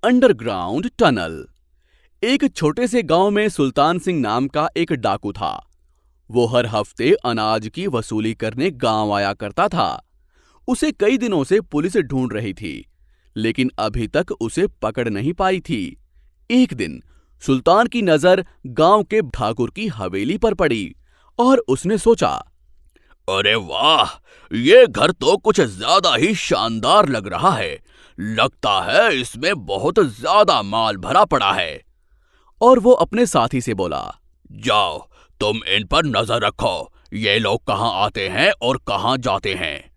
Underground tunnel. एक छोटे से गांव में सुल्तान सिंह नाम का एक डाकू था। वो हर हफ्ते अनाज की वसूली करने गांव आया करता था। उसे कई दिनों से पुलिस ढूंढ रही थी, लेकिन अभी तक उसे पकड़ नहीं पाई थी। एक दिन सुल्तान की नजर गांव के ठाकुर की हवेली पर पड़ी और उसने सोचा, अरे वाह, ये घर तो कुछ ज्यादा ही शानदार लग रहा है। लगता है इसमें बहुत ज्यादा माल भरा पड़ा है। और वो अपने साथी से बोला, जाओ तुम इन पर नजर रखो, ये लोग कहाँ आते हैं और कहाँ जाते हैं।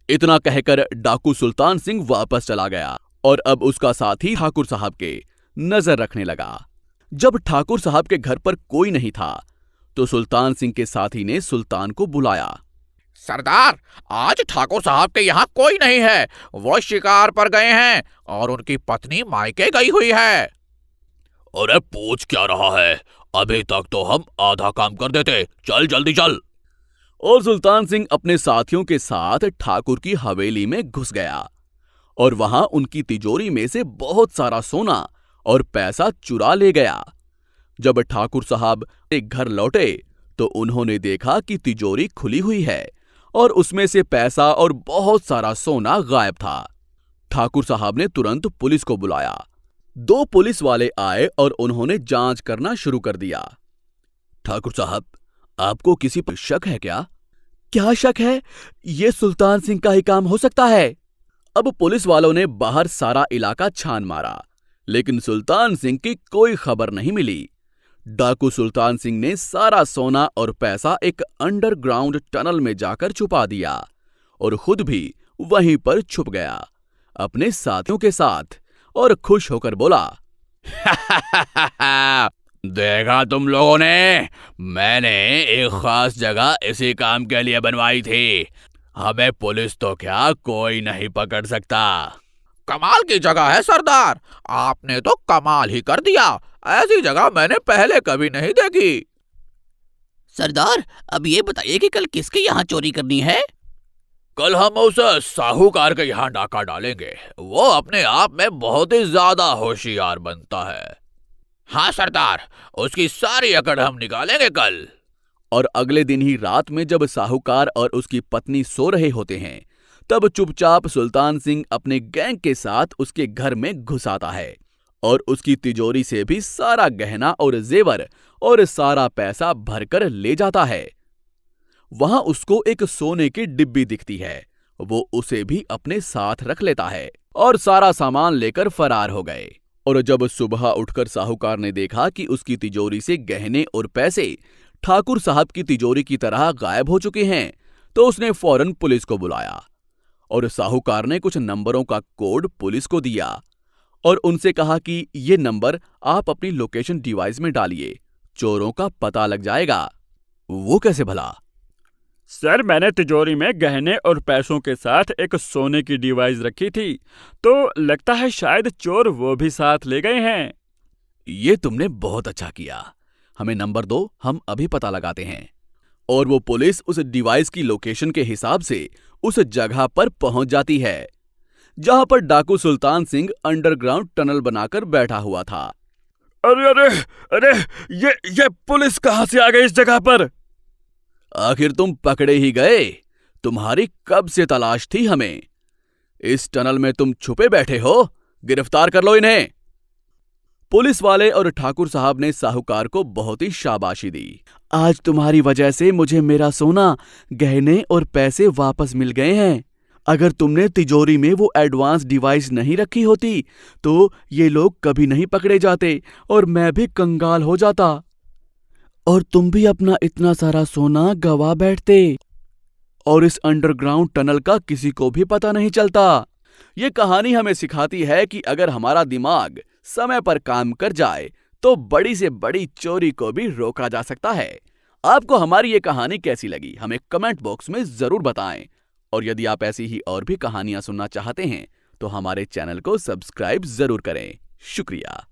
इतना कहकर डाकू सुल्तान सिंह वापस चला गया और अब उसका साथी ठाकुर साहब के नजर रखने लगा। जब ठाकुर साहब के घर पर कोई नहीं था तो सुल्तान सिंह के साथी ने सुल्तान को बुलाया। सरदार, आज ठाकुर साहब के यहाँ कोई नहीं है। वो शिकार पर गए हैं और उनकी पत्नी मायके गई हुई है। अरे पूछ क्या रहा है, अभी तक तो हम आधा काम कर देते। चल जल्दी चल। और सुल्तान सिंह अपने साथियों के साथ ठाकुर की हवेली में घुस गया और वहां उनकी तिजोरी में से बहुत सारा सोना और पैसा चुरा ले गया। जब ठाकुर साहब एक घर लौटे तो उन्होंने देखा कि तिजोरी खुली हुई है और उसमें से पैसा और बहुत सारा सोना गायब था। ठाकुर साहब ने तुरंत पुलिस को बुलाया। 2 पुलिस वाले आए और उन्होंने जांच करना शुरू कर दिया। ठाकुर साहब, आपको किसी पर शक है क्या? क्या शक है? ये सुल्तान सिंह का ही काम हो सकता है। अब पुलिस वालों ने बाहर सारा इलाका छान मारा, लेकिन सुल्तान सिंह की कोई खबर नहीं मिली। डाकू सुल्तान सिंह ने सारा सोना और पैसा एक अंडरग्राउंड टनल में जाकर छुपा दिया और खुद भी वहीं पर छुप गया अपने साथियों के साथ और खुश होकर बोला, देखा तुम लोगों ने, मैंने एक खास जगह इसी काम के लिए बनवाई थी। हमें पुलिस तो क्या कोई नहीं पकड़ सकता। कमाल की जगह है सरदार, आपने तो कमाल ही कर दिया। ऐसी जगह मैंने पहले कभी नहीं देखी। सरदार, अब ये बताइए कि कल किसके यहाँ चोरी करनी है? कल हम उस साहूकार के यहाँ डाका डालेंगे। वो अपने आप में बहुत ही ज्यादा होशियार बनता है। हाँ सरदार, उसकी सारी अकड़ हम निकालेंगे कल। और अगले दिन ही रात में जब साहूकार और उसकी पत्नी सो रहे होते हैं, तब चुपचाप सुल्तान सिंह अपने गैंग के साथ उसके घर में घुस आता है और उसकी तिजोरी से भी सारा गहना और जेवर और सारा पैसा भरकर ले जाता है। वहां उसको एक सोने की डिब्बी दिखती है। वो उसे भी अपने साथ रख लेता है और सारा सामान लेकर फरार हो गए। और जब सुबह उठकर साहूकार ने देखा कि उसकी तिजोरी से गहने और पैसे ठाकुर साहब की तिजोरी की तरह गायब हो चुके हैं, तो उसने फौरन पुलिस को बुलाया और साहूकार ने कुछ नंबरों का कोड पुलिस को दिया और उनसे कहा कि ये नंबर आप अपनी लोकेशन डिवाइस में डालिए, चोरों का पता लग जाएगा। वो कैसे भला? सर, मैंने तिजोरी में गहने और पैसों के साथ एक सोने की डिवाइस रखी थी, तो लगता है शायद चोर वो भी साथ ले गए हैं। ये तुमने बहुत अच्छा किया। हमें नंबर दो, हम अभी पता लगाते हैं। और वो पुलिस उस डिवाइस की लोकेशन के हिसाब से उस जगह पर पहुंच जाती है जहां पर डाकू सुल्तान सिंह अंडरग्राउंड टनल बनाकर बैठा हुआ था। अरे अरे अरे, ये पुलिस कहां से आ गई इस जगह पर? आखिर तुम पकड़े ही गए। तुम्हारी कब से तलाश थी हमें। इस टनल में तुम छुपे बैठे हो, गिरफ्तार कर लो इन्हें। पुलिस वाले और ठाकुर साहब ने साहूकार को बहुत ही शाबाशी दी। आज तुम्हारी वजह से मुझे मेरा सोना, गहने और पैसे वापस मिल गए हैं। अगर तुमने तिजोरी में वो एडवांस डिवाइस नहीं रखी होती तो ये लोग कभी नहीं पकड़े जाते और मैं भी कंगाल हो जाता और तुम भी अपना इतना सारा सोना गवा बैठते और इस अंडरग्राउंड टनल का किसी को भी पता नहीं चलता। ये कहानी हमें सिखाती है कि अगर हमारा दिमाग समय पर काम कर जाए तो बड़ी से बड़ी चोरी को भी रोका जा सकता है। आपको हमारी ये कहानी कैसी लगी, हमें कमेंट बॉक्स में जरूर बताएं। और यदि आप ऐसी ही और भी कहानियां सुनना चाहते हैं तो हमारे चैनल को सब्सक्राइब जरूर करें। शुक्रिया।